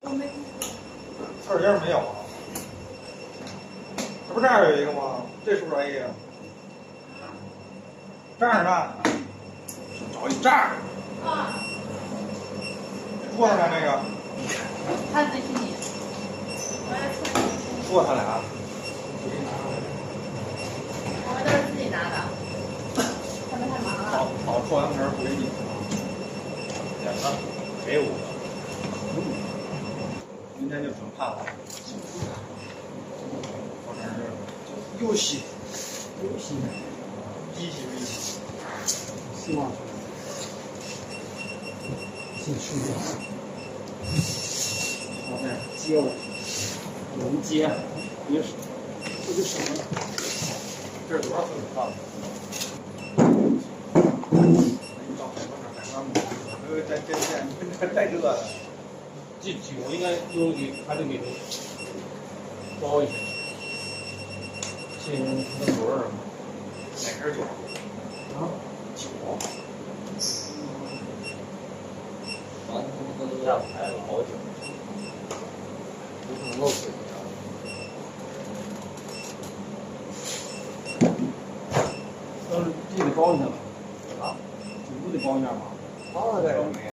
刺儿尖没有啊？这不这儿有一个吗？这是不是 A 呀？这儿呢？找一这儿。啊。说他俩那个。他在心里。说他俩。我们都是自己拿的。他们太忙了。好，扣完门不给你。两个，给5个。明天就整判了。我这是游戏，机器游戏，希望先吃掉。好在接我，能接，别手，这就省了。这是多少分判了？这太热了。这酒应该又给还得给它包一下。这人他的轮儿哪根酒？啊，酒。完他妈都下牌老久，不可能漏水的。要是这得包一下吧？啊，酒不得包一下吗？包了这个没。